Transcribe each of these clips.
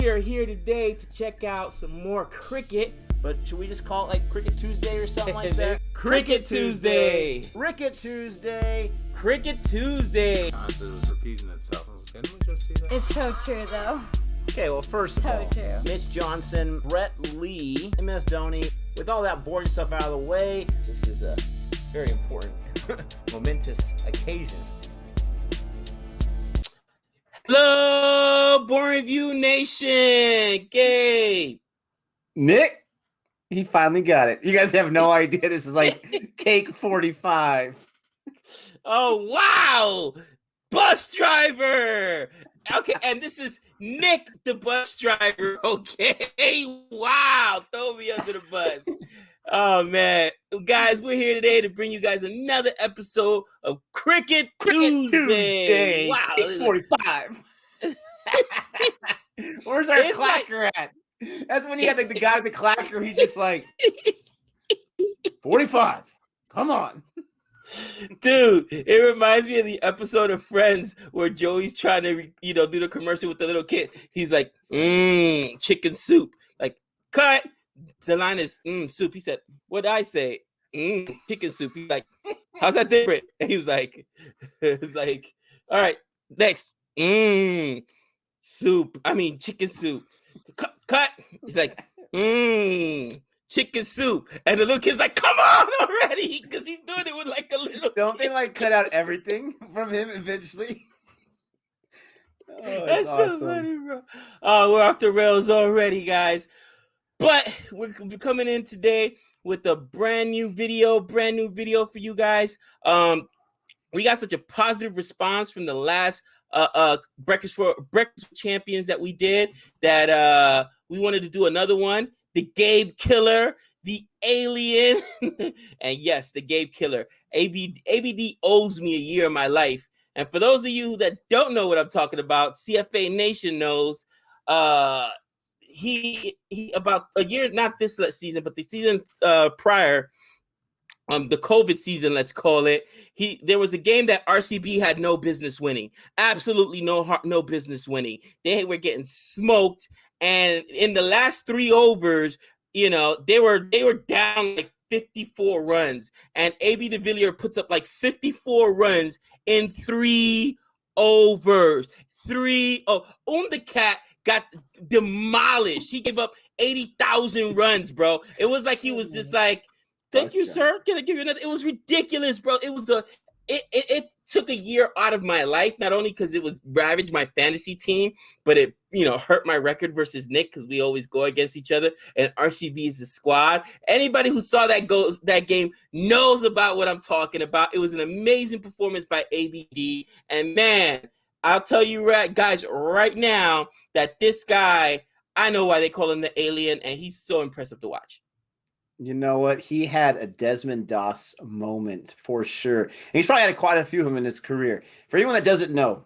We are here today to check out some more cricket. But should we just call it like Cricket Tuesday or something like that? Cricket Tuesday. Cricket Tuesday. Cricket Tuesday. It was repeating itself. Didn't we just see that? It's so true, though. Okay, well, first of all, true. Mitch Johnson, Brett Lee, MS Dhoni, with all that boring stuff out of the way, this is a very important, momentous occasion. Hello, Boring Review Nation. Gabe. Nick, he finally got it. You guys have no idea. This is like take 45. Oh, wow. Bus driver. Okay, and this is Nick, the bus driver. Okay, wow. Throw me under the bus. Oh, man. Guys, we're here today to bring you guys another episode of Cricket Tuesday. Wow, take 45. Where's our clacker at? That's when you had like the guy with the clacker. He's just like 45. Come on. Dude, it reminds me of the episode of Friends where Joey's trying to, do the commercial with the little kid. He's like, chicken soup. Like, cut. The line is, soup. He said, what did I say? Chicken soup. He's like, how's that different? And he was like, all right, next. Soup. I mean, chicken soup. Cut. He's like, chicken soup. And the little kid's like, come on already. Because he's doing it with like a little Don't kid. they like cut out everything from him eventually? Oh, That's awesome. so funny, bro. Oh, we're off the rails already, guys. But we're coming in today with a brand new video for you guys. We got such a positive response from the last Breakfast with Champions that we did that we wanted to do another one. The Gabe Killer, the Alien, and yes, the Gabe Killer. ABD owes me a year of my life. And for those of you that don't know what I'm talking about, CFA Nation knows. He about a year, not this season, but the season prior, the COVID season, let's call it. There was a game that RCB had no business winning, absolutely no business winning. They were getting smoked, and in the last 3 overs, they were down like 54 runs, and AB de Villiers puts up like 54 runs in 3 overs. The cat got demolished. He gave up 80,000 runs, bro. It was like he was just like, thank you, sir. Can I give you another? It was ridiculous, bro. It took a year out of my life, not only because it was ravaged my fantasy team, but it hurt my record versus Nick because we always go against each other. And RCV is the squad. Anybody who saw that game knows about what I'm talking about. It was an amazing performance by ABD, and man, I'll tell you guys right now that this guy, I know why they call him the Alien, and he's so impressive to watch. You know what? He had a Desmond Doss moment for sure. And he's probably had quite a few of them in his career. For anyone that doesn't know,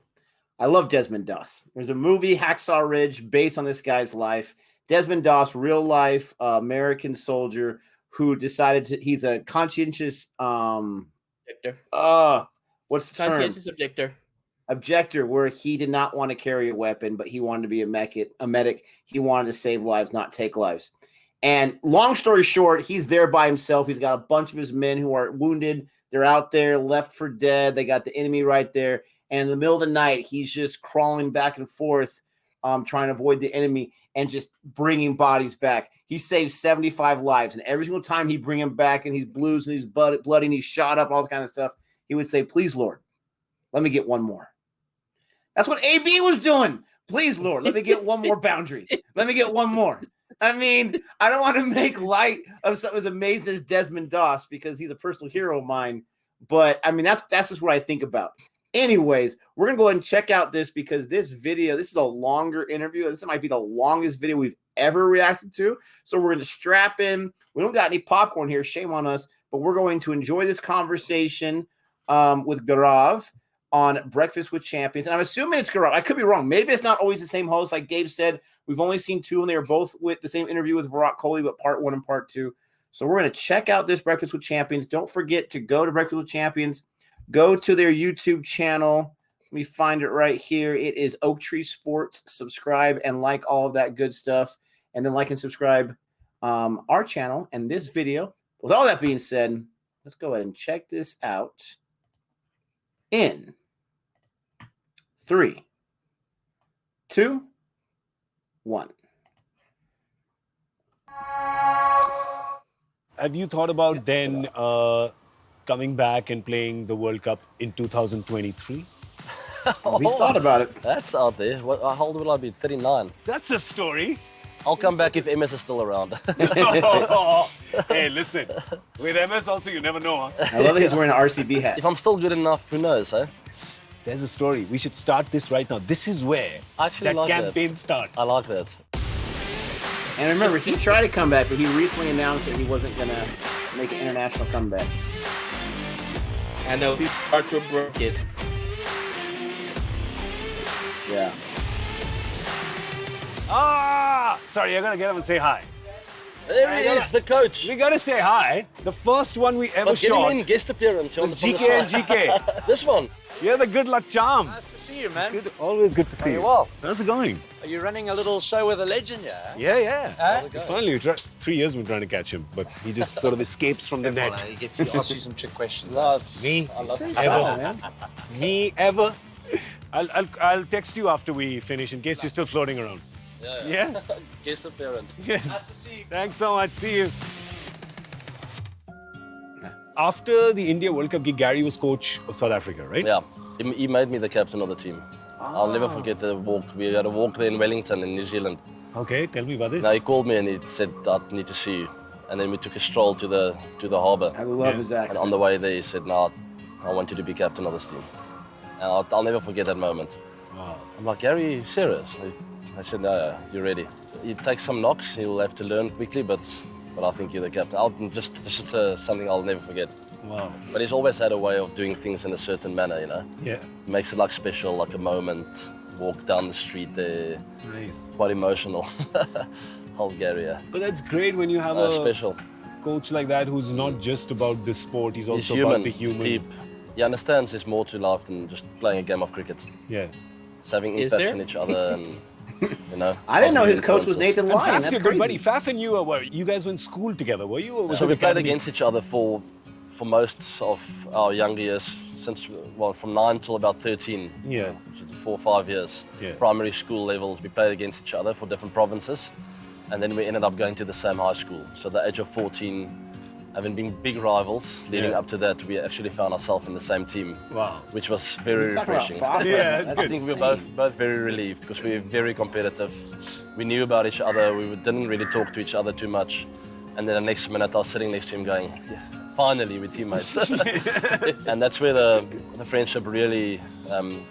I love Desmond Doss. There's a movie, Hacksaw Ridge, based on this guy's life. Desmond Doss, real life American soldier who decided he's a conscientious Objector. What's the term? Conscientious Objector, where he did not want to carry a weapon, but he wanted to be a medic. He wanted to save lives, not take lives. And long story short, he's there by himself. He's got a bunch of his men who are wounded. They're out there, left for dead. They got the enemy right there. And in the middle of the night, he's just crawling back and forth, trying to avoid the enemy and just bringing bodies back. He saved 75 lives. And every single time he bring him back and he's blues and he's bloody and he's shot up, all this kind of stuff, he would say, please, Lord, let me get one more. That's what AB was doing. Please, Lord, let me get one more boundary. Let me get one more. I mean, I don't want to make light of something as amazing as Desmond Doss because he's a personal hero of mine. But, I mean, that's just what I think about. Anyways, we're going to go ahead and check out this because this is a longer interview. This might be the longest video we've ever reacted to. So we're going to strap in. We don't got any popcorn here. Shame on us. But we're going to enjoy this conversation with Gaurav on Breakfast with Champions. And I'm assuming it's Gaurav. I could be wrong. Maybe it's not always the same host. Like Gabe said, we've only seen 2, and they were both with the same interview with Virat Kohli, but part 1 and part 2. So we're going to check out this Breakfast with Champions. Don't forget to go to Breakfast with Champions. Go to their YouTube channel. me find it right here. It is Oak Tree Sports. Subscribe and like all of that good stuff. And then like and subscribe our channel and this video. With all that being said, let's go ahead and check this out in 3, 2, 1. Have you thought about then coming back and playing the World Cup in 2023? He's thought about it. That's out there. How old will I be? 39. That's a story. I'll come back if MS is still around. Hey, listen. With MS also, you never know. Huh? I love that he's wearing an RCB hat. If I'm still good enough, who knows, eh? There's a story. We should start this right now. This is where I actually that like campaign starts. I like that. And remember, he tried to come back, but he recently announced that he wasn't going to make an international comeback. I know his heart will break it. Yeah. Sorry, I gotta get him and say hi. There he is, the coach. We gotta say hi. The first one we ever But get shot him in, guest appearance. was GK and GK. This one. You're the good luck charm. Nice to see you, man. Good, always good to see you. well. How's it going? Are you running a little show with a legend, yeah? Yeah. Finally, 3 years we're trying to catch him, but he just sort of escapes from the net. He gets to ask you some trick questions. No, it's, Me? I love it. Ever? Me ever? I'll text you after we finish in case you're still floating around. Yeah? Guest appearance. Yes. Nice to see you. Thanks so much. See you. After the India World Cup gig, Gary was coach of South Africa, right? Yeah, he made me the captain of the team. I'll never forget the walk. We had a walk there in Wellington in New Zealand. Okay, tell me about this. Now he called me and he said, I need to see you. And then we took a stroll to the harbour. I love his accent. And on the way there he said, no, I want you to be captain of this team. And I'll never forget that moment. Wow. I'm like, Gary, are you serious? I said, no, you're ready. He takes some knocks, he'll have to learn quickly, but I think you're the captain. This is something I'll never forget. Wow. But he's always had a way of doing things in a certain manner, you know? Yeah. Makes it like special, like a moment. Walk down the street there. Nice. Quite emotional. Whole Gary, yeah. But that's great when you have a Special. coach like that who's not just about the sport, he's also He's about the He's human. deep. He understands there's more to life than just playing a game of cricket. Yeah. It's having Is impact there? on each other and, you know. I didn't know his coach was influences. Nathan And Lyon. Faf's That's your good crazy. buddy. Faf and you were you guys went to school together, were you? Or was So it we played academy? against each other for most of our younger years, from 9 till about 13. Yeah. 4 or 5 years. Yeah. Primary school levels, we played against each other for different provinces. And then we ended up going to the same high school. So the age of 14, having been big rivals, leading Yeah. up to that, we actually found ourselves in the same team, Wow. which was very He's talking about refreshing. Faf. Yeah, it's That's I think we were both very relieved because we were very competitive. We knew about each other. We didn't really talk to each other too much. And then the next minute, I was sitting next to him going, yeah, finally, we're teammates. And that's where the friendship really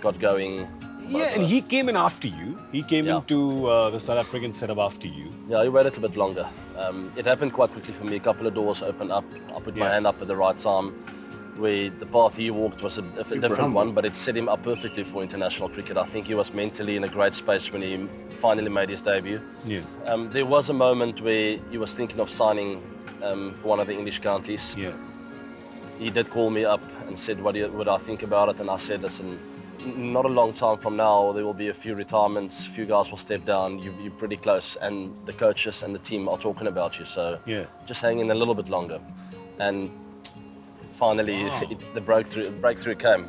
got going. Yeah, and he came in after you. He came Yeah. into the South African setup after you. Yeah, he waited a bit longer. It happened quite quickly for me. A couple of doors opened up. I put my Yeah. hand up at the right time. Where the path he walked was a different humble. one, but it set him up perfectly for international cricket. I think he was mentally in a great space when he finally made his debut. Yeah. There was a moment where he was thinking of signing for one of the English counties. Yeah. He did call me up and said, what I think about it? And I said, listen, not a long time from now, there will be a few retirements, a few guys will step down, you're pretty close, and the coaches and the team are talking about you, so Yeah. just hang in a little bit longer. And finally, the breakthrough came.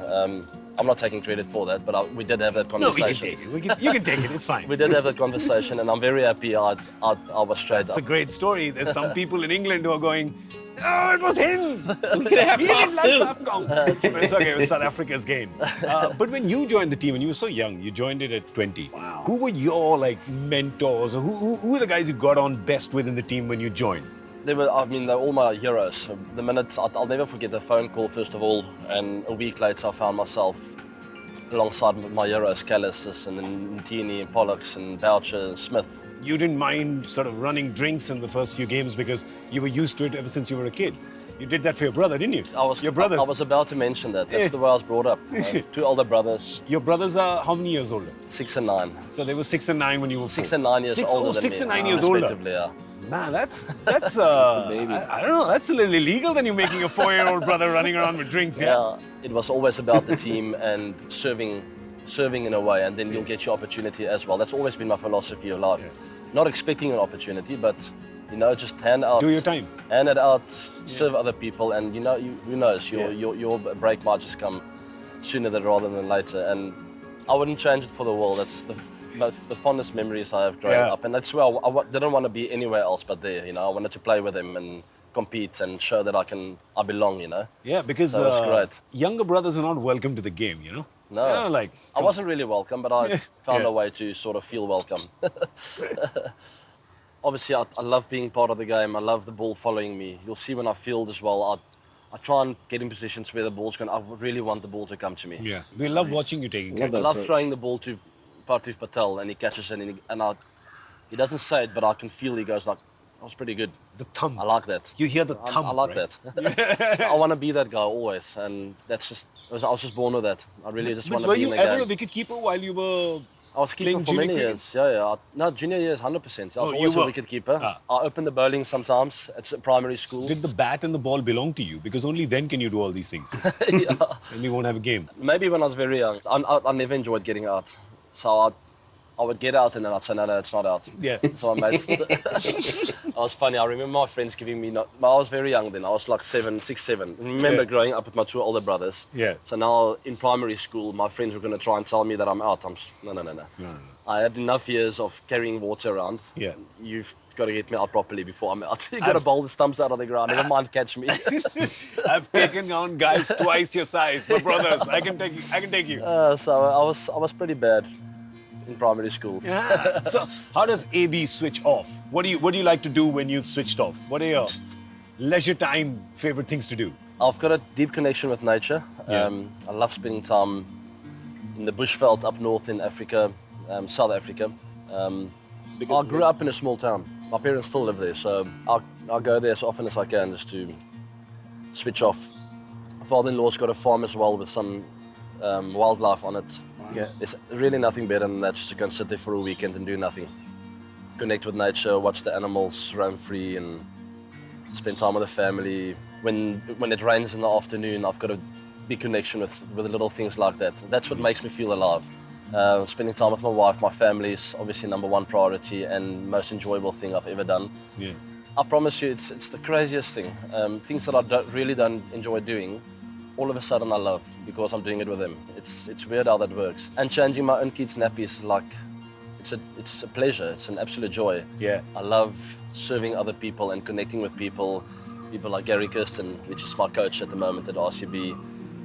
I'm not taking credit for that, but we did have that No, we conversation. can take it. You can take it. It's fine. We did have that conversation, and I'm very happy I was straight It's up. a great story. There's some people in England who are going, oh, it was him. We could have He didn't Faf too. like Afghan. It's okay, it was South Africa's game. But when you joined the team, and you were so young, you joined it at 20. Wow. Who were your mentors, or who were the guys you got on best with in the team when you joined? They're all my heroes. The minute, I'll never forget the phone call, first of all, and a week later I found myself alongside my heroes, Callisis and then Ntini and Pollux and Boucher and Smith. You didn't mind sort of running drinks in the first few games because you were used to it ever since you were a kid. You did that for your brother, didn't you? Your brothers. I was about to mention that. That's the way I was brought up. I have 2 older brothers, Your brothers are how many years older? 6 and 9. So they were 6 and 9 when you were 6 4. and 9 years older than 6 me. and 9 years older. Respectively, yeah. Man, that's baby. I don't know, that's a little illegal than you making a 4-year-old brother running around with drinks, yeah? Yeah, it was always about the team and serving serving in a way, and then you'll get your opportunity as well. That's always been my philosophy of life. Not expecting an opportunity, but just hand out. Do your time. Hand it out, serve other people, and who knows, your break might just come sooner rather than later. And I wouldn't change it for the world. That's the fondest memories I have growing up, and that's where I didn't want to be anywhere else but there. I wanted to play with him and compete and show that I belong. Yeah, because so it's great. Younger brothers are not welcome to the game. No, I wasn't really welcome, but I found a way to sort of feel welcome. Obviously, I love being part of the game. I love the ball following me. You'll see when I field as well. I try and get in positions where the ball's going. I really want the ball to come to me. Yeah, we love watching you taking catches. I love throwing the ball to Parthiv Patel, and he catches it, and he doesn't say it, but I can feel he goes like, that was pretty good. The thumb. I like that. You hear the thumb. I like that. I want to be that guy always, and that's just. I was just born with that. I really just want to be in the game. Were you ever a wicket keeper while you were? I was keeper for many years. Yeah. No, junior years, 100%. I was always a wicket keeper. I opened the bowling sometimes at primary school. Did the bat and the ball belong to you? Because only then can you do all these things. Yeah. And we won't have a game. Maybe when I was very young. I never enjoyed getting out. So I would get out and then I'd say, no, it's not out. Yeah. So I was funny. I remember my friends giving me, I was very young then. I was like 6, 7. I remember growing up with my 2 older brothers. Yeah. So now in primary school, my friends were going to try and tell me that I'm out. No. I had enough years of carrying water around. Yeah. You've got to get me out properly before I'm out. You've got to bowl the stumps out of the ground. Never mind catch me. I've taken on guys twice your size, but brothers, I can take you. So I was pretty bad in primary school. Yeah. So how does AB switch off? What do you like to do when you've switched off? What are your leisure time favorite things to do? I've got a deep connection with nature. Yeah. I love spending time in the bushveld up north in Africa, South Africa. I grew up in a small town. My parents still live there, so I'll go there as often as I can just to switch off. My father-in-law's got a farm as well with some wildlife on it. Yeah. There's really nothing better than that, just to go and sit there for a weekend and do nothing. Connect with nature, watch the animals roam free and spend time with the family. When it rains in the afternoon, I've got a big connection with little things like that. That's what makes me feel alive. Spending time with my wife, my family is obviously #1 priority and most enjoyable thing I've ever done. Yeah. I promise you, it's the craziest thing. Things that I really don't enjoy doing, all of a sudden I love because I'm doing it with them. It's weird how that works. And changing my own kids' nappies, it's a pleasure. It's an absolute joy. Yeah. I love serving other people and connecting with people like Gary Kirsten, which is my coach at the moment at RCB,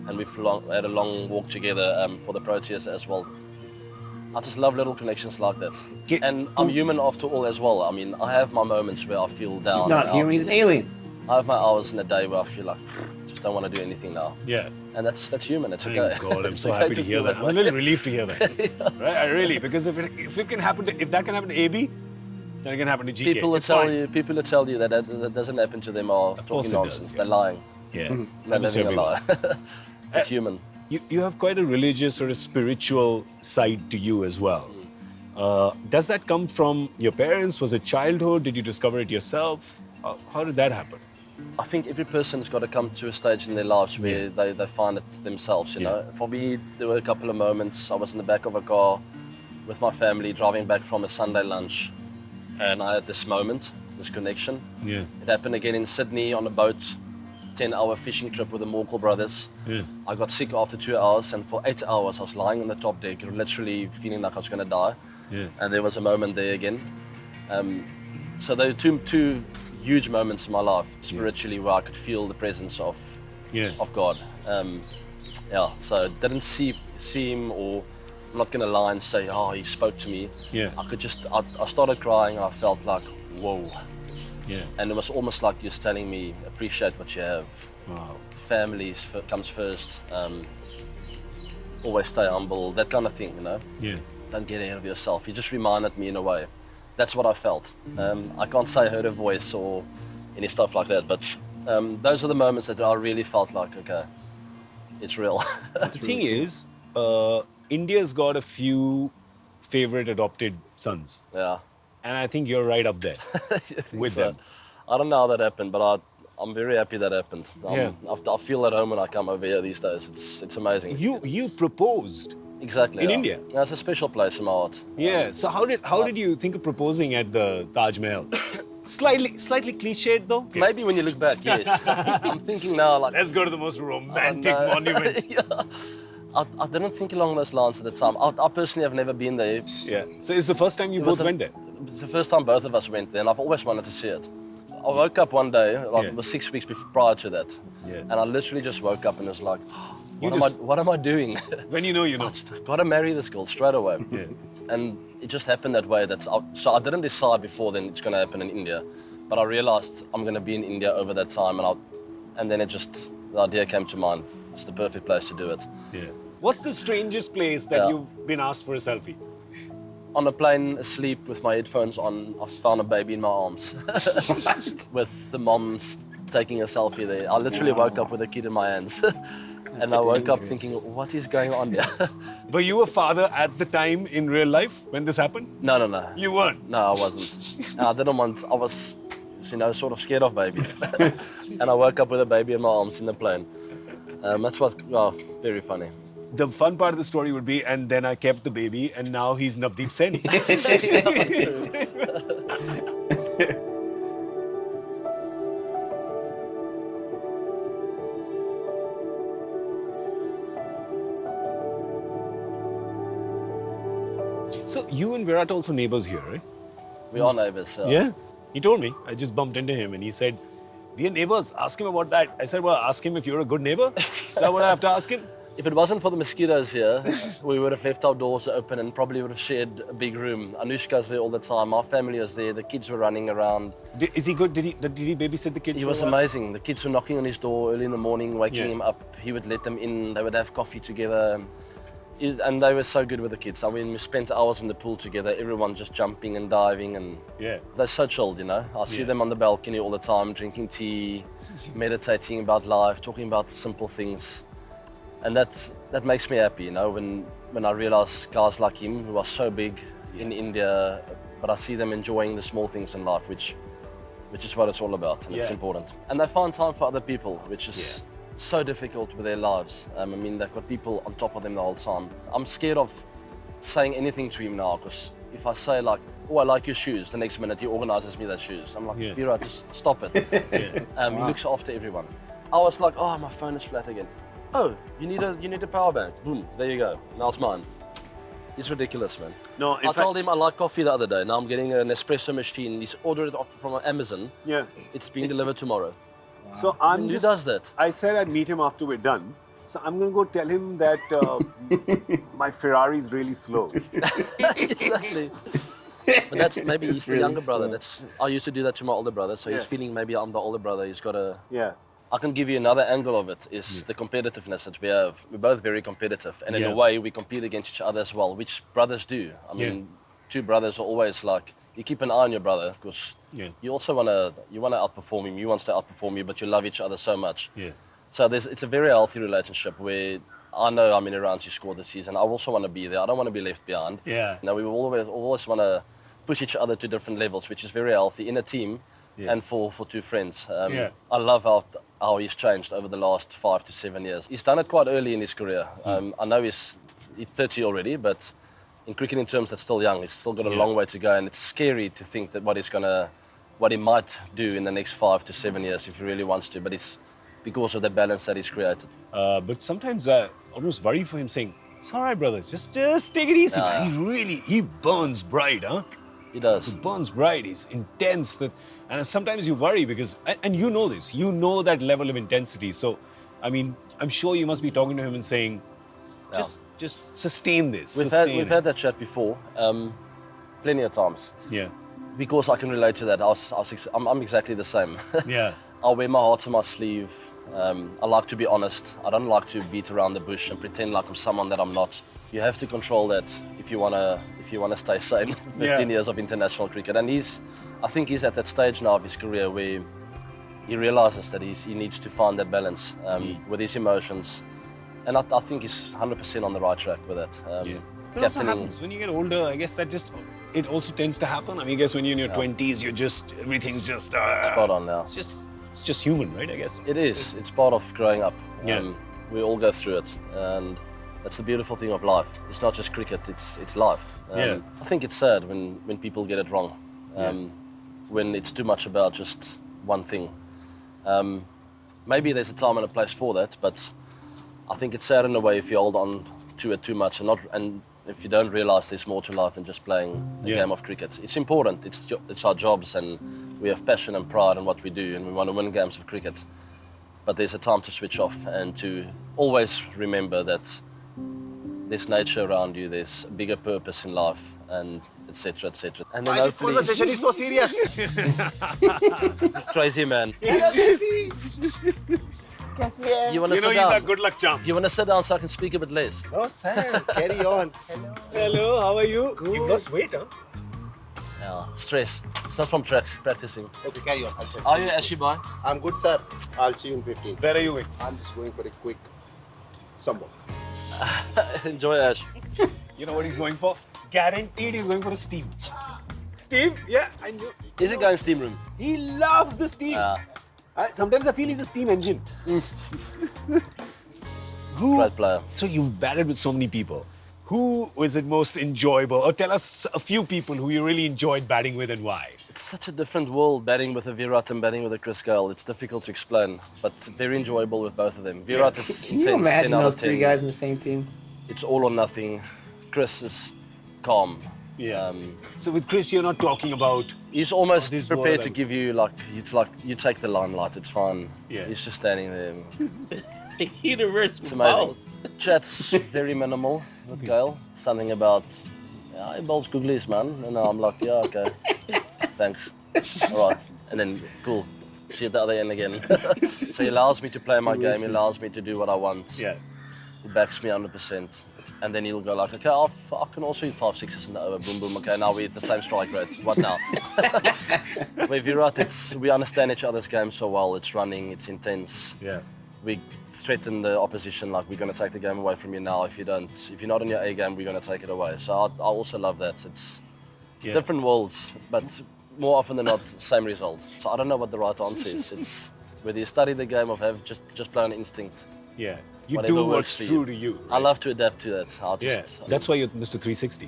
and we've had a long walk together for the Proteas as well. I just love little connections like that. And I'm human after all as well. I mean, I have my moments where I feel down. He's not human, he's an alien. I have my hours in a day where I feel like, just don't want to do anything now. Yeah. And that's human, it's okay. Thank God, I'm so okay happy to hear that. I'm a little relieved to hear that. Yeah. Right? I really, because if that can happen to AB, then it can happen to GK. People will tell you that doesn't happen to them are talking nonsense. Does, yeah. They're lying. Yeah. They're living a lie. It's human. You have quite a religious or a spiritual side to you as well. Does that come from your parents? Was it childhood? Did you discover it yourself? How did that happen? I think every person's got to come to a stage in their lives where they find it themselves, you know. For me, there were a couple of moments. I was in the back of a car with my family driving back from a Sunday lunch, and I had this moment, this connection. Yeah. It happened again in Sydney on a boat, 10-hour fishing trip with the Morkel brothers. Yeah. I got sick after 2 hours, and for 8 hours I was lying on the top deck, literally feeling like I was going to die. Yeah. And there was a moment there again. So there were two huge moments in my life spiritually where I could feel the presence of God. So it didn't see him, or I'm not going to lie and say, oh, he spoke to me. Yeah. I started crying and I felt like, whoa. Yeah. And it was almost like you're telling me, appreciate what you have. Wow. Family comes first. Always stay humble, that kind of thing, you know. Yeah. Don't get ahead of yourself. You just reminded me in a way. That's what I felt. I can't say I heard a voice or any stuff like that, but those are the moments that I really felt like, okay, it's real. The thing is, India's got a few favorite adopted sons. Yeah. And I think you're right up there with them. I don't know how that happened, but I'm very happy that happened. I feel at home when I come over here these days. It's amazing. You proposed Exactly. in yeah. India. Yeah, it's a special place in my heart. Yeah. So how did you think of proposing at the Taj Mahal? Slightly cliched though. Maybe when you look back, yes. I'm thinking now, like, Let's go to the most romantic no. monument. Yeah. I didn't think along those lines at the time. I personally have never been there. Yeah. So it's the first time you both went there. It's the first time both of us went there, and I've always wanted to see it. I woke up one day, like it was 6 weeks prior to that, and I literally just woke up and was like, what am I doing? When you know, you know. I've got to marry this girl straight away. Yeah. And it just happened that way. So I didn't decide before then it's going to happen in India, but I realized I'm going to be in India over that time, and then the idea came to mind. It's the perfect place to do it. Yeah. What's the strangest place that you've been asked for a selfie? On a plane, asleep with my headphones on, I found a baby in my arms. With the moms taking a selfie there. I literally woke up with a kid in my hands. And I woke up thinking, what is going on here? Were you a father at the time in real life when this happened? No. You weren't? No, I wasn't. And I was, sort of scared of babies. And I woke up with a baby in my arms in the plane. Very funny. The fun part of the story would be, and then I kept the baby, and now he's Navdeep Sen. So you and Virat also neighbors here, right? We are neighbors. So. Yeah. He told me. I just bumped into him and he said, we are neighbors. Ask him about that. I said, well, ask him if you're a good neighbor. Is that what I have to ask him? If it wasn't for the mosquitoes here, we would have left our doors open and probably would have shared a big room. Anushka's there all the time. Our family is there. The kids were running around. Is he good? Did he babysit the kids? He was amazing. The kids were knocking on his door early in the morning, waking him up. He would let them in. They would have coffee together. And they were so good with the kids. I mean, we spent hours in the pool together, everyone just jumping and diving, and they're so chilled, you know. I see them on the balcony all the time, drinking tea, meditating about life, talking about the simple things. And that makes me happy, you know, when I realize guys like him who are so big in India, but I see them enjoying the small things in life, which is what it's all about, and it's important. And they find time for other people, which is so difficult with their lives. I mean, they've got people on top of them the whole time. I'm scared of saying anything to him now, because if I say like, oh, I like your shoes, the next minute he organizes me those shoes. I'm like, Vera, just stop it. He looks after everyone. I was like, oh, my phone is flat again. Oh, you need a power bank. Boom, there you go. Now it's mine. It's ridiculous, man. No, I told him I like coffee the other day. Now I'm getting an espresso machine. He's ordered it off from Amazon. Yeah. It's being delivered tomorrow. So Who does that? I said I'd meet him after we're done. So I'm going to go tell him that my Ferrari is really slow. Exactly. But maybe he's the younger brother. I used to do that to my older brother. So he's feeling maybe I'm the older brother. He's got to... Yeah. I can give you another angle of it, is the competitiveness that we have. We're both very competitive. And in a way, we compete against each other as well, which brothers do. I mean, two brothers are always like, you keep an eye on your brother, because you also want to outperform him. He wants to outperform you, but you love each other so much. Yeah. So it's a very healthy relationship where I know how many rounds you scored this season. I also want to be there. I don't want to be left behind. Yeah. Now, we always want to push each other to different levels, which is very healthy in a team and for two friends. I love how he's changed over the last 5 to 7 years. He's done it quite early in his career. I know he's 30 already, but in cricketing terms, that's still young. He's still got a long way to go, and it's scary to think that what he might do in the next 5 to 7 years if he really wants to. But it's because of the balance that he's created. But sometimes I almost worry for him, saying, "It's all right, brother. Just take it easy." He burns bright, huh? He does. He burns bright. He's intense. And sometimes you worry because, and you know this, you know that level of intensity. So, I mean, I'm sure you must be talking to him and saying, just sustain this. We've had that chat before, plenty of times. Yeah. Because I can relate to that. I'm exactly the same. Yeah. I wear my heart on my sleeve. I like to be honest. I don't like to beat around the bush and pretend like I'm someone that I'm not. You have to control that if you wanna stay sane. 15 years of international cricket, and I think he's at that stage now of his career where he realizes that he needs to find that balance with his emotions, and I think he's 100% on the right track with that. It also happens when you get older. I guess it also tends to happen. I mean, I guess when you're in your 20s, everything's just spot on now. It's just human, right? I guess it is. It's part of growing up. Yeah. We all go through it, and That's the beautiful thing of life. It's not just cricket, it's life. I think it's sad when people get it wrong. When it's too much about just one thing. Maybe there's a time and a place for that, but I think it's sad in a way if you hold on to it too much and if you don't realize there's more to life than just playing a game of cricket. It's important, it's our jobs, and we have passion and pride in what we do, and we want to win games of cricket. But there's a time to switch off and to always remember that there's nature around you, there's a bigger purpose in life, and etc. etc. And then This conversation is so serious. crazy man. You want to sit he's down? a good luck charm. Do you want to sit down so I can speak a bit less? No, sir. Carry on. Hello, how are you? You've lost weight, huh? Yeah, stress. It's not from practicing. Okay, carry on. I'll check. Are you Ashi boy? I'm good, sir. I'll see you in 15. Where are you going? I'm just going for a quick somewhat. Enjoy Ash. You know what he's going for? Guaranteed he's going for a steam. Steam? Yeah, I knew. Is it going steam room? He loves the steam. Sometimes I feel he's a steam engine. Great player. So you've batted with so many people. Who was it most enjoyable? Or tell us a few people who you really enjoyed batting with and why. It's such a different world, batting with a Virat and batting with a Chris Gayle. It's difficult to explain, but very enjoyable with both of them. Virat is Can you intense, imagine 10 out those of 3 10. guys in the same team? It's all or nothing. Chris is calm. Yeah. So with Chris, you're not talking about... He's almost this prepared world to and- give you it's like you take the limelight. It's fine. Yeah. He's just standing there. Universe It's balls. amazing. Chat's very minimal with Gayle. Something about, he bowls googlies, man. And I'm like, yeah, okay. Thanks. All right. And then, cool. See you at the other end again. So he allows me to play my game. He allows me to do what I want. Yeah. He backs me 100%. And then he'll go like, okay, I can also hit 5 6s in the over. Boom, boom. Okay, now we're at the same strike rate. What now? With Virat, we understand each other's game so well. It's running, it's intense. Yeah. We threaten the opposition like we're going to take the game away from you now. If you're not on your A game, we're going to take it away. So I also love that. It's different worlds, but more often than not, same result. So I don't know what the right answer is. It's whether you study the game or have just play on instinct. Yeah. You Whatever do works what's for true you. to you. I Right? love to adapt to that. Yeah. That's why you're Mr. 360.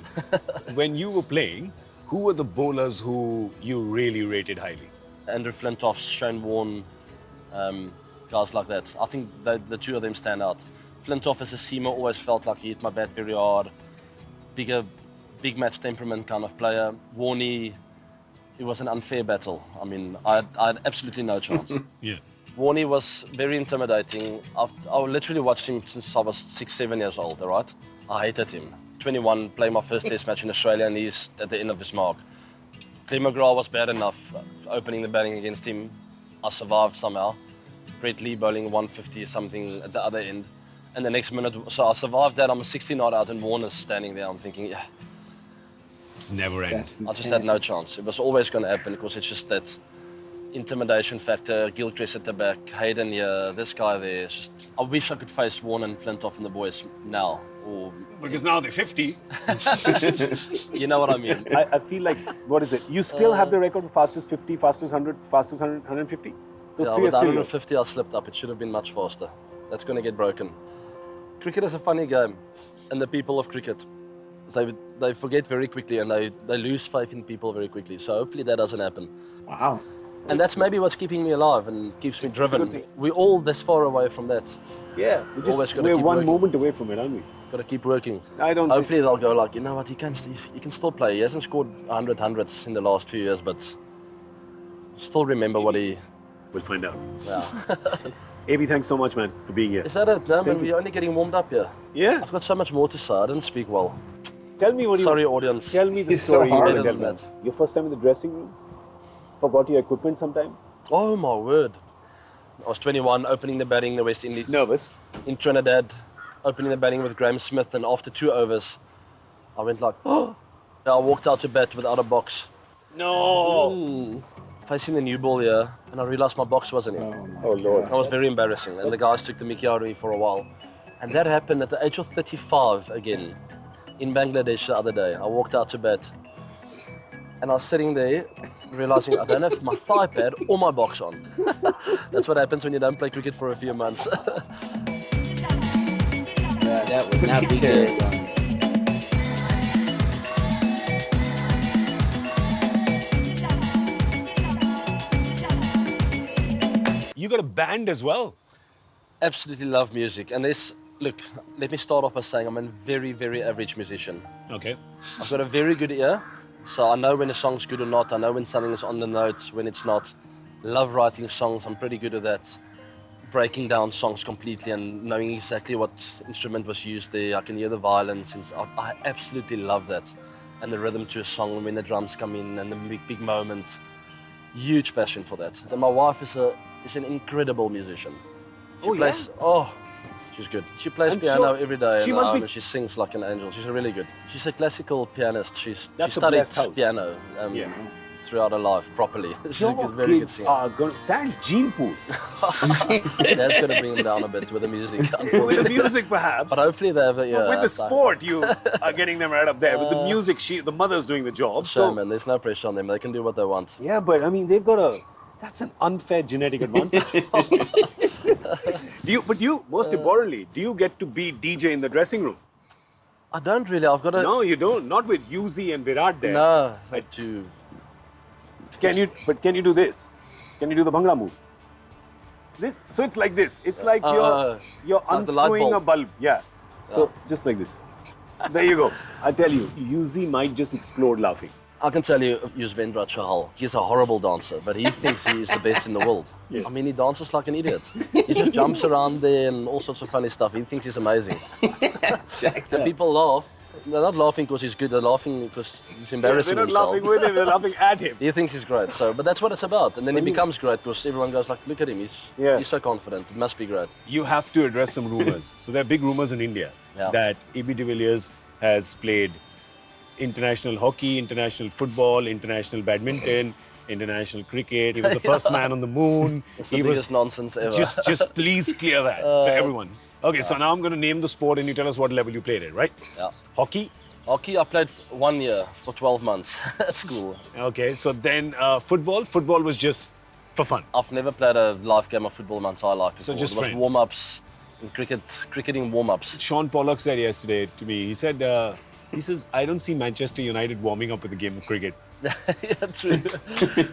When you were playing, who were the bowlers who you really rated highly? Andrew Flintoff, Shane Warne, guys like that. I think the two of them stand out. Flintoff as a seamer always felt like he hit my bat very hard. Big match temperament kind of player. Warney, it was an unfair battle. I mean, I had absolutely no chance. Yeah. Warney was very intimidating. I literally watched him since I was 6, 7 years old, all right? I hated him. 21, playing my first test match in Australia, and he's at the end of his mark. Clem McGrath was bad enough opening the batting against him. I survived somehow. Brett Lee bowling 150 or something at the other end. And the next minute, so I survived that. I'm 60 not out, and Warner's standing there. I'm thinking, yeah, It's never ends. I just had no chance. It was always going to happen because it's just that intimidation factor. Gilchrist at the back, Hayden here, this guy there. It's just, I wish I could face Warner and Flintoff and the boys now. Or Because now they're 50. you know what I mean. I feel like, what is it? You still have the record for fastest 50, fastest 100, fastest 150? Those Yeah, three are with still yours. 150 I slipped up. It should have been much faster. That's going to get broken. Cricket is a funny game, and the people of cricket, they forget very quickly, and they lose faith in people very quickly. So hopefully that doesn't happen. Wow. And that's maybe what's keeping me alive and keeps me driven. We're all this far away from that. Yeah, Always gotta we're keep one working. moment away from it, aren't we? Got to keep working. I don't Hopefully they'll go like, you know what, he can still play. He hasn't scored 100 hundreds in the last few years, but still remember what he... We'll find out. Yeah. AB, thanks so much, man, for being here. Is that it? No, man, Thank you. we're only getting warmed up here. Yeah. I've got so much more to say. I didn't speak well. Tell me what you... Sorry, audience. Tell me the It's so story. hard you with went that. in. Your first time in the dressing room? Forgot your equipment sometime? Oh my word. I was 21, opening the batting in the West Indies. Nervous? In Trinidad, opening the batting with Graham Smith, and after 2 overs, I went like, oh! I walked out to bat without a box. No! Ooh. Facing the new ball here, and I realized my box wasn't in. Oh, Lord. That was very embarrassing, and the guys took the mickey out of me for a while. And that happened at the age of 35 again, in Bangladesh the other day. I walked out to bat, and I was sitting there, realizing I don't have my thigh pad or my box on. That's what happens when you don't play cricket for a few months. That was Now be good. You got a band as well. Absolutely love music. And look, let me start off by saying I'm a very, very average musician. Okay. I've got a very good ear, so I know when a song's good or not. I know when something is on the notes, when it's not. Love writing songs. I'm pretty good at that. Breaking down songs completely and knowing exactly what instrument was used there. I can hear the violins. And I absolutely love that. And the rhythm to a song when the drums come in and the big moments. Huge passion for that. And my wife is an incredible musician. She plays, she's good. She plays piano every day and she sings like an angel. She's really good. She's a classical pianist. She studied piano throughout her life properly. She's a very good singer. That gene pool. Dad's going to bring him down a bit with the music. With the music, perhaps. But hopefully they have with the sport, you are getting them right up there. With the music, the mother's doing the job. So, man, there's no pressure on them. They can do what they want. Yeah, but I mean, they've got that's an unfair genetic advantage. Most importantly, do you get to be DJ in the dressing room? I don't really. I've got to. No, you don't. Not with Yuzi and Virat there. No, I do. Can you do this? Can you do the Bhangra move? This. So it's like this. It's like you're unscrewing a bulb. Yeah. So just like this. There you go. I tell you, Yuzi might just explode laughing. I can tell you, Yuzvendra Chahal, he's a horrible dancer, but he thinks he is the best in the world. Yeah. I mean, he dances like an idiot. He just jumps around there and all sorts of funny stuff. He thinks he's amazing. And people laugh. They're not laughing because he's good. They're laughing because he's embarrassing himself. They're not laughing with him. They're laughing at him. He thinks he's great. But that's what it's about. And then he becomes great because everyone goes like, look at him. He's so confident. It must be great. You have to address some rumors. So there are big rumors in India that AB de Villiers has played international hockey, international football, international badminton, international cricket. He was the first man on the moon. It's the biggest nonsense ever. Just please clear that for everyone. Okay, so now I'm going to name the sport and you tell us what level you played at, right? Yeah. Hockey? Hockey, I played 1 year for 12 months at school. Okay, so then football? Football was just for fun? I've never played a live game of football in my entire life before. So just friends? It was warm-ups, cricketing warm-ups. Sean Pollock said yesterday to me, he says, I don't see Manchester United warming up with a game of cricket. Yeah, true.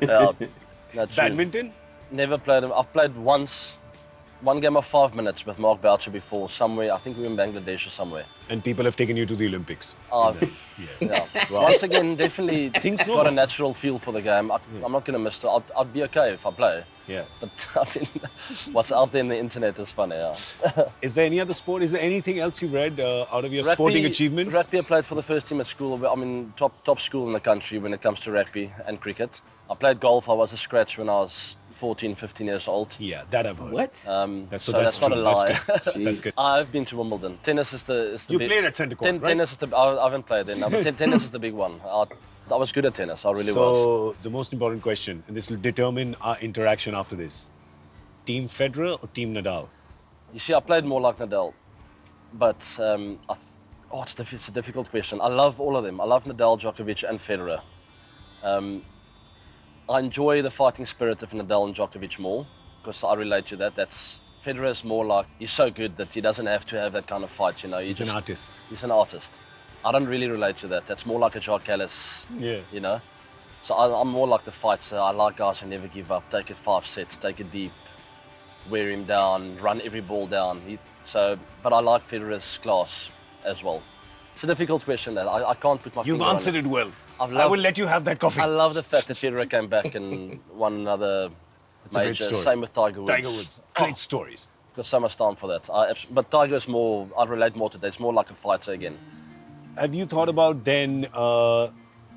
Yeah, that's Badminton? True. Never played. I've played once, one game of 5 minutes with Mark Boucher before, somewhere, I think we were in Bangladesh or somewhere. And people have taken you to the Olympics. Yeah. Once again, definitely got a natural feel for the game. I'm not going to miss it. I'd be okay if I play. Yeah. But I mean, what's out there in the internet is funny, Is there any other sport? Is there anything else you read out of your sporting achievements? Rugby, I played for the first team at school. I mean, top school in the country when it comes to rugby and cricket. I played golf. I was a scratch when I was 14, 15 years old. Yeah, that I've heard. What? That's not a lie. That's good. I've been to Wimbledon. Tennis is the You played at centre court, right? Tennis is I haven't played there, but tennis is the big one. I was good at tennis. I really was. So the most important question, and this will determine our interaction after this: Team Federer or Team Nadal? You see, I played more like Nadal, but it's a difficult question. I love all of them. I love Nadal, Djokovic, and Federer. I enjoy the fighting spirit of Nadal and Djokovic more because I relate to that. Federer is more like, he's so good that he doesn't have to have that kind of fight, you know. He's an artist. He's an artist. I don't really relate to that. That's more like a Jacques Callis, you know. So I'm more like the fighter. I like guys who never give up, take it 5 sets, take it deep, wear him down, run every ball down. But I like Federer's class as well. It's a difficult question that I can't put my finger on. You've answered it well. I will let you have that coffee. I love the fact that Federer came back and won another major. Same with Tiger Woods. Tiger Woods, great stories. Got so much time for that. But Tiger's more, I relate more to that. It's more like a fighter again. Have you thought about then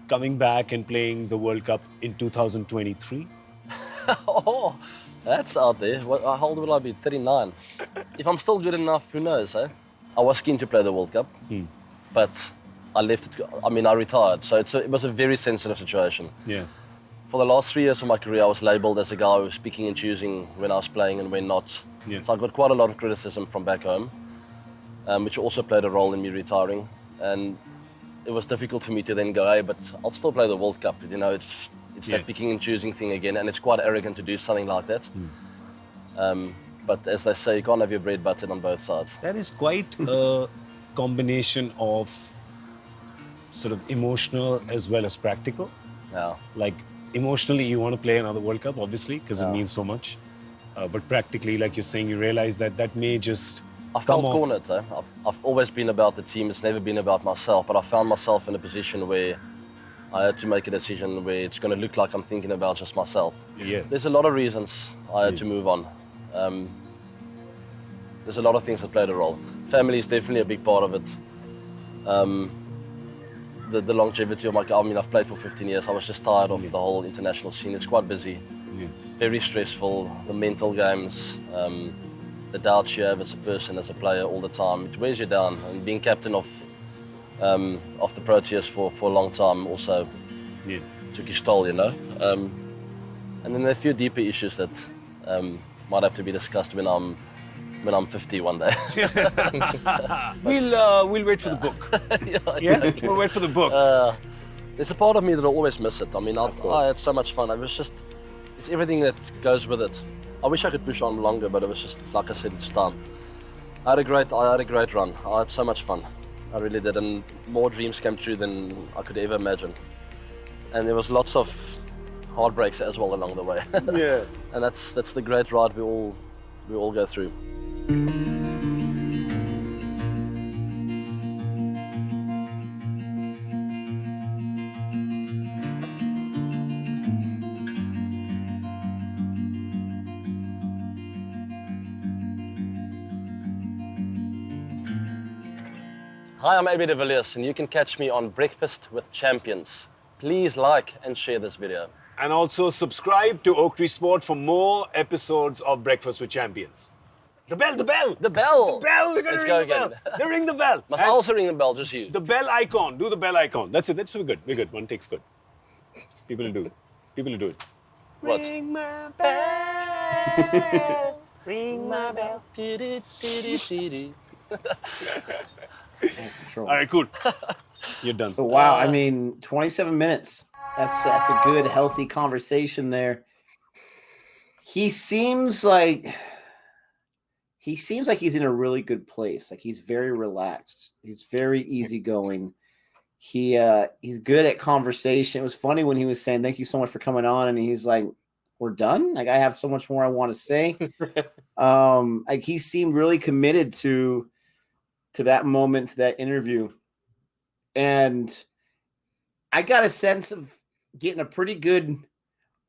coming back and playing the World Cup in 2023? Oh, that's out there. How old will I be? 39. If I'm still good enough, who knows, eh? I was keen to play the World Cup, but I left it. I mean, I retired, so it was a very sensitive situation. Yeah. For the last 3 years of my career, I was labelled as a guy who was picking and choosing when I was playing and when not. Yeah. So I got quite a lot of criticism from back home, which also played a role in me retiring. And it was difficult for me to then go, hey, but I'll still play the World Cup. You know, it's that picking and choosing thing again, and it's quite arrogant to do something like that. But as they say, you can't have your bread buttered on both sides. That is quite combination of sort of emotional as well as practical. Yeah. Like emotionally, you want to play another World Cup, obviously, because it means so much. But practically, like you're saying, you realize that may just I felt cornered, though. I've always been about the team. It's never been about myself. But I found myself in a position where I had to make a decision where it's going to look like I'm thinking about just myself. Yeah. There's a lot of reasons I had to move on. There's a lot of things that played a role. Family is definitely a big part of it. The longevity of my career. I mean, I've played for 15 years. I was just tired of the whole international scene. It's quite busy, very stressful. The mental games, the doubts you have as a person, as a player, all the time. It wears you down. And being captain of the Proteas for a long time also took its toll, you know. And then there are a few deeper issues that might have to be discussed when I'm 50 one day. We'll wait for the book. We'll wait for the book. There's a part of me that'll always miss it. I mean, I had so much fun. It's everything that goes with it. I wish I could push on longer, but it was just, like I said, it's time. I had a great run. I had so much fun. I really did, and more dreams came true than I could ever imagine. And there was lots of heartbreaks as well along the way. Yeah. And that's the great ride we all go through. Hi, I'm AB de Villiers, and you can catch me on Breakfast with Champions. Please like and share this video. And also subscribe to Oak Tree Sport for more episodes of Breakfast with Champions. The bell! The bell! The bell! We're going Let's to go ring the bell. again. They ring the bell. Must I also ring the bell, just you? The bell icon. Do the bell icon. That's it. We're good. We're good. One take's good. People will do it. What? Ring my bell. Ring my bell. All right, cool. You're done. So wow, I mean, 27 minutes. That's a good, healthy conversation there. He seems like he's in a really good place. Like he's very relaxed. He's very easygoing. He's good at conversation. It was funny when he was saying, "Thank you so much for coming on," and he's like, "We're done. Like I have so much more I want to say." Like he seemed really committed to that moment, to that interview. And I got a sense of getting a pretty good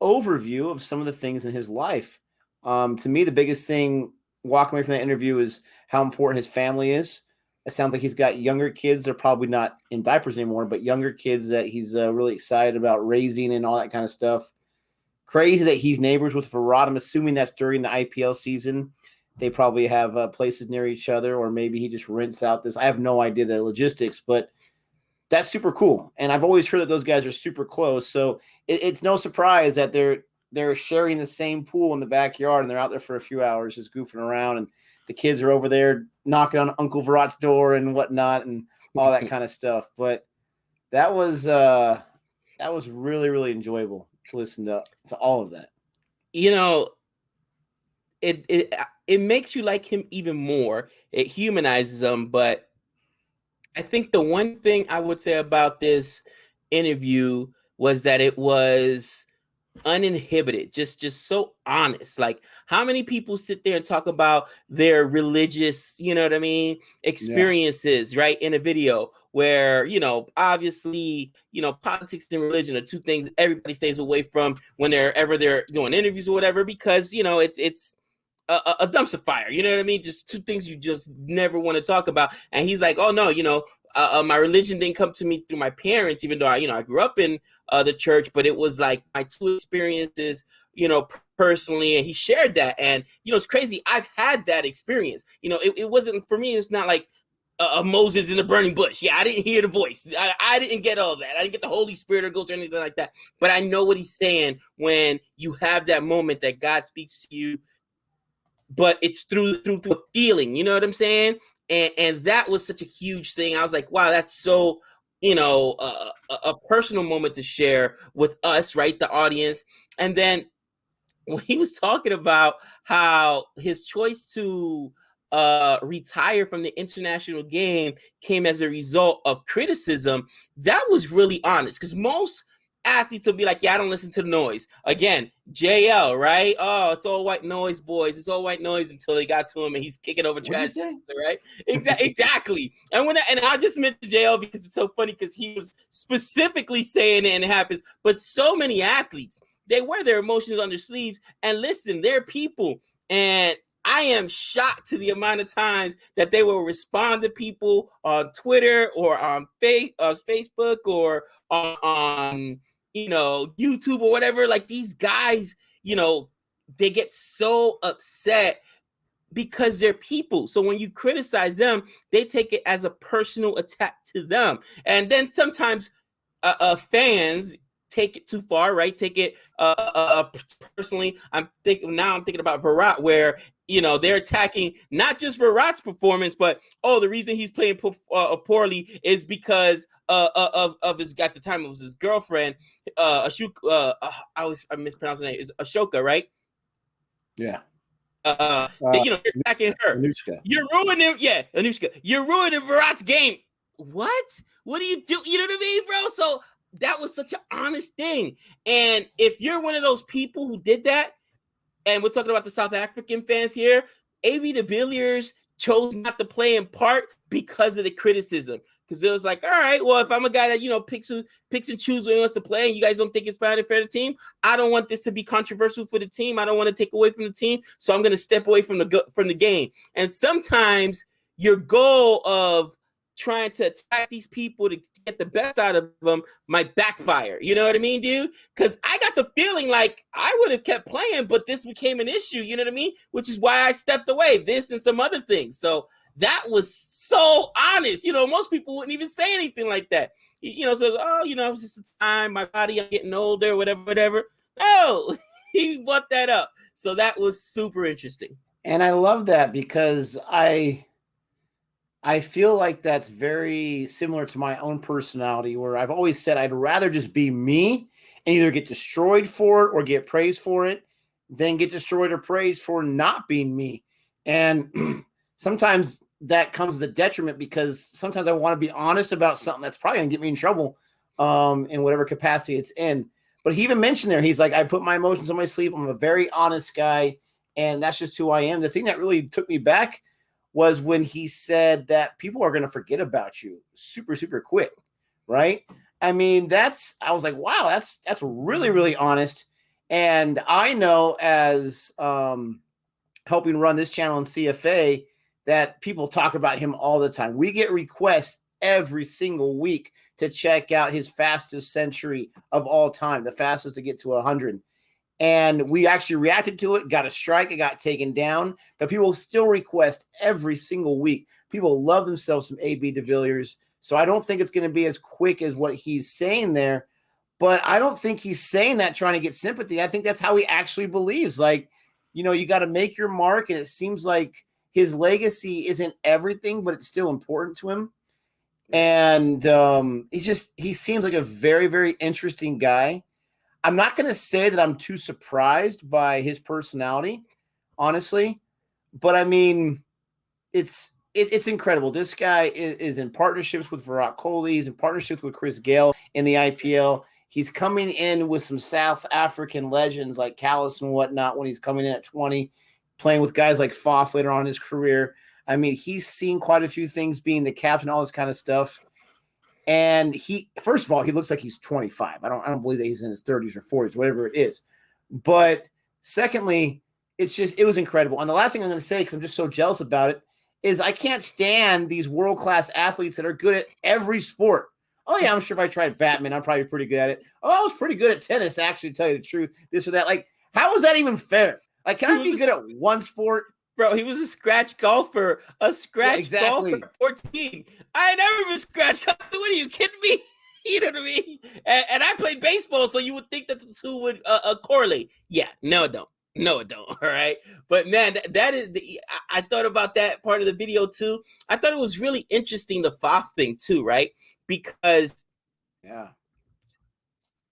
overview of some of the things in his life. To me, the biggest thing walking away from that interview is how important his family is. It sounds like he's got younger kids. They're probably not in diapers anymore, but younger kids that he's really excited about raising and all that kind of stuff. Crazy that he's neighbors with Varun. I'm assuming that's during the IPL season. They probably have places near each other, or maybe he just rents out this. I have no idea the logistics, but that's super cool. And I've always heard that those guys are super close. So it's no surprise that they're sharing the same pool in the backyard, and they're out there for a few hours just goofing around. And the kids are over there knocking on Uncle Virat's door and whatnot and all that kind of stuff. But that was really, really enjoyable to listen to all of that. You know, it makes you like him even more. It humanizes him. But I think the one thing I would say about this interview was that it was uninhibited, just so honest. Like, how many people sit there and talk about their religious, you know what I mean, experiences, right, in a video where, you know, obviously, you know, politics and religion are two things everybody stays away from when they're doing interviews or whatever, because, you know, it's a dumpster fire, you know what I mean? Just two things you just never want to talk about. And he's like, oh no, you know, my religion didn't come to me through my parents, even though I grew up in the church, but it was like my two experiences, you know, personally. And he shared that. And, you know, it's crazy. I've had that experience. You know, it wasn't, for me, it's not like Moses in the burning bush. Yeah, I didn't hear the voice. I didn't get all that. I didn't get the Holy Spirit or Ghost or anything like that. But I know what he's saying when you have that moment that God speaks to you, but it's through a feeling, you know what I'm saying? And that was such a huge thing. I was like, wow, that's so, you know, a personal moment to share with us, right, the audience. And then when he was talking about how his choice to retire from the international game came as a result of criticism, that was really honest, because most athletes will be like, yeah, I don't listen to the noise. Again, JL, right? Oh, it's all white noise, boys. It's all white noise until they got to him and he's kicking over trash, right? Exactly. And I just mentioned JL because it's so funny because he was specifically saying it and it happens. But so many athletes, they wear their emotions on their sleeves. And listen, they're people. And I am shocked to the amount of times that they will respond to people on Twitter or on Facebook or on YouTube or whatever. Like, these guys, they get so upset because they're people. So when you criticize them, they take it as a personal attack to them. And then sometimes fans take it too far, right? Take it personally. I'm thinking about Virat, where they're attacking not just Virat's performance, but the reason he's playing poorly is because of his, at the time it was his girlfriend, Ashoka. I mispronounced the name. Is Ashoka, right? Yeah. You're attacking her. Anushka. You're ruining, Anushka. You're ruining Virat's game. What? What do you do? You know what I mean, bro? So that was such an honest thing. And if you're one of those people who did that, and we're talking about the South African fans here, AB de Villiers chose not to play in part because of the criticism. Because it was like, all right, well, if I'm a guy that, picks and chooses when he wants to play, and you guys don't think it's fair to the team, I don't want this to be controversial for the team. I don't want to take away from the team. So I'm going to step away from the game. And sometimes your goal of trying to attack these people to get the best out of them might backfire. You know what I mean, dude? Because I got the feeling like I would have kept playing, but this became an issue. You know what I mean? Which is why I stepped away. This and some other things. So that was so honest. Most people wouldn't even say anything like that. So, it's just a time, my body, I'm getting older, whatever. No, he brought that up. So that was super interesting. And I love that because I feel like that's very similar to my own personality, where I've always said I'd rather just be me and either get destroyed for it or get praised for it than get destroyed or praised for not being me. And sometimes that comes to the detriment, because sometimes I want to be honest about something that's probably going to get me in trouble in whatever capacity it's in. But he even mentioned there, he's like, I put my emotions on my sleeve. I'm a very honest guy, and that's just who I am. The thing that really took me back was when he said that people are going to forget about you super, super quick, right? I mean, I was like, wow, that's really, really honest. And I know as helping run this channel in CFA that people talk about him all the time. We get requests every single week to check out his fastest century of all time, the fastest to get to 100. And we actually reacted to it, got a strike, it got taken down, but people still request every single week. People love themselves some AB de Villiers. So I don't think it's going to be as quick as what he's saying there, but I don't think he's saying that trying to get sympathy. I think that's how he actually believes. Like, you got to make your mark, and it seems like his legacy isn't everything, but it's still important to him. And he seems like a very, very interesting guy. I'm not going to say that I'm too surprised by his personality, honestly, but I mean, it's incredible. This guy is in partnerships with Virat Kohli. He's in partnerships with Chris Gayle in the IPL. He's coming in with some South African legends like Callis and whatnot when he's coming in at 20, playing with guys like Faf later on in his career. I mean, he's seen quite a few things, being the captain, all this kind of stuff. And first of all, he looks like he's 25. I don't believe that he's in his 30s or 40s, whatever it is. But secondly, it was incredible. And the last thing I'm going to say, because I'm just so jealous about it, is I can't stand these world-class athletes that are good at every sport. Oh, yeah, I'm sure if I tried badminton, I'm probably pretty good at it. Oh, I was pretty good at tennis, actually, to tell you the truth, this or that. Like, how is that even fair? Like, can I be good at one sport? Bro, he was a scratch golfer. Golfer at 14. I ain't never been scratch golfer. What are you kidding me? You know what I mean? And I played baseball, so you would think that the two would correlate. Yeah, no, it don't. No, it don't. All right. But man, that is I thought about that part of the video too. I thought it was really interesting, the Faf thing too, right? Because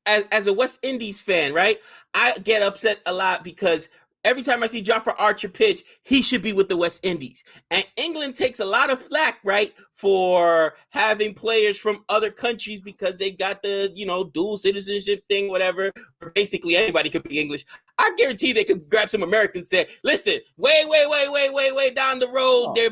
as a West Indies fan, right, I get upset a lot because every time I see Jofra Archer pitch, he should be with the West Indies. And England takes a lot of flack, right, for having players from other countries because they got the, dual citizenship thing, whatever. Or basically, anybody could be English. I guarantee they could grab some Americans and say, listen, way down the road, their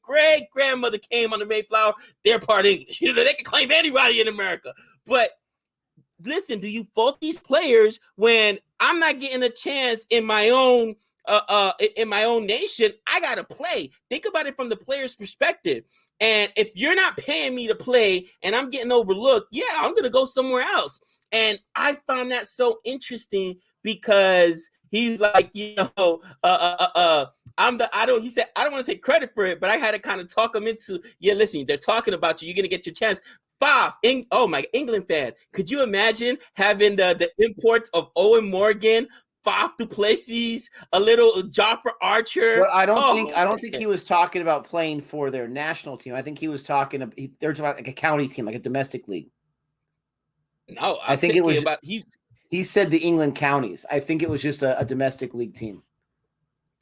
great grandmother came on the Mayflower. They're part English. They can claim anybody in America. But listen, do you fault these players when I'm not getting a chance in my own nation? I gotta play. Think about it from the player's perspective. And if you're not paying me to play and I'm getting overlooked, yeah, I'm gonna go somewhere else. And I found that so interesting because he's like, he said, I don't want to take credit for it, but I had to kind of talk him into, listen, they're talking about you. You're gonna get your chance. England fan. Could you imagine having the imports of Owen Morgan, Faf du Plessis, a little Jofra Archer? But I don't think he was talking about playing for their national team. I think he was talking about like a county team, like a domestic league. No, I think it was he said the England counties. I think it was just a domestic league team.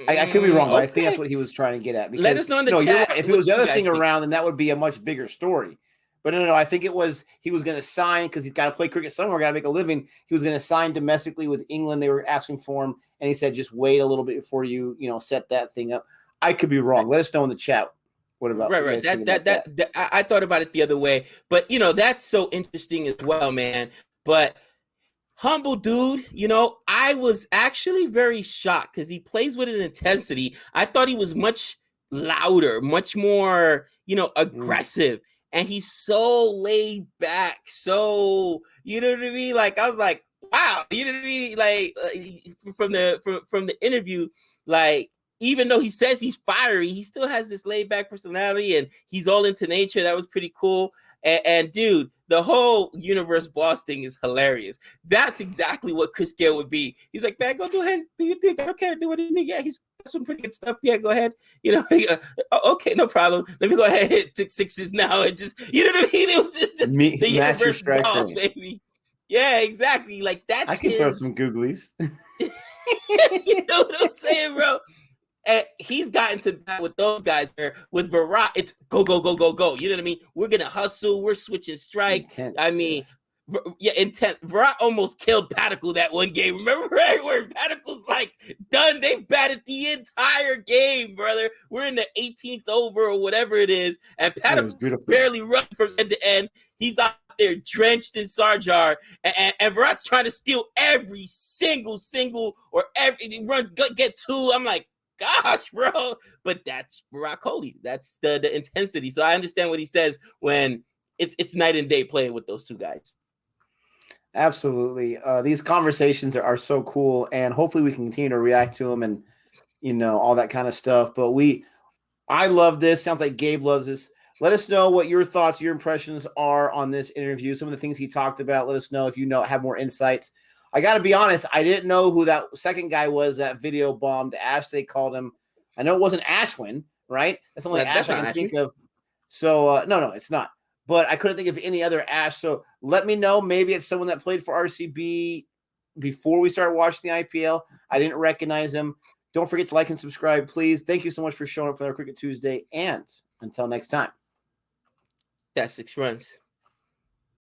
I could be wrong, but I think that's what he was trying to get at. Because, let us know in the chat. Right. If it was the other thing around, then that would be a much bigger story. But no, I think it was he was going to sign because he's got to play cricket somewhere, got to make a living. He was going to sign domestically with England. They were asking for him, and he said, just wait a little bit before you set that thing up. I could be wrong. Let us know in the chat. What about right? That I thought about it the other way, but that's so interesting as well, man. But humble dude, I was actually very shocked because he plays with an intensity. I thought he was much louder, much more, aggressive. And he's so laid back, so you know what I mean. Like I was like, wow, you know what I mean. Like from the interview, like even though he says he's fiery, he still has this laid back personality, and he's all into nature. That was pretty cool. And dude, the whole universe boss thing is hilarious. That's exactly what Chris Gale would be. He's like, man, go ahead, do your thing. I don't care, do what you think. Yeah, he's got some pretty good stuff. Yeah, go ahead. Okay, no problem. Let me go ahead and hit 6 sixes now and just, you know what I mean? It was just the universe boss, baby. Yeah, exactly. Like that's I can throw some googlies. You know what I'm saying, bro? And he's gotten to that with those guys where with Varun, it's go. You know what I mean? We're going to hustle. We're switching strike. Intent, intent. Varun almost killed Padicle that one game. Remember where Padicle's like done? They batted the entire game, brother. We're in the 18th over or whatever it is. And Padicle barely run from end to end. He's out there drenched in Sarjar. And Varun's trying to steal every single or every run, get two. I'm like, gosh, bro. But that's Virat Kohli. That's the intensity. So I understand what he says when it's night and day playing with those two guys. Absolutely. These conversations are so cool, and hopefully we can continue to react to them and all that kind of stuff. But I love this. Sounds like Gabe loves this. Let us know what your thoughts, your impressions are on this interview. Some of the things he talked about. Let us know if have more insights. I got to be honest, I didn't know who that second guy was that video bombed. Ash, they called him. I know it wasn't Ashwin, right? That's the only Ash I can think of. So, no, it's not. But I couldn't think of any other Ash. So let me know. Maybe it's someone that played for RCB before we started watching the IPL. I didn't recognize him. Don't forget to like and subscribe, please. Thank you so much for showing up for our Cricket Tuesday. And until next time. That's 6 runs.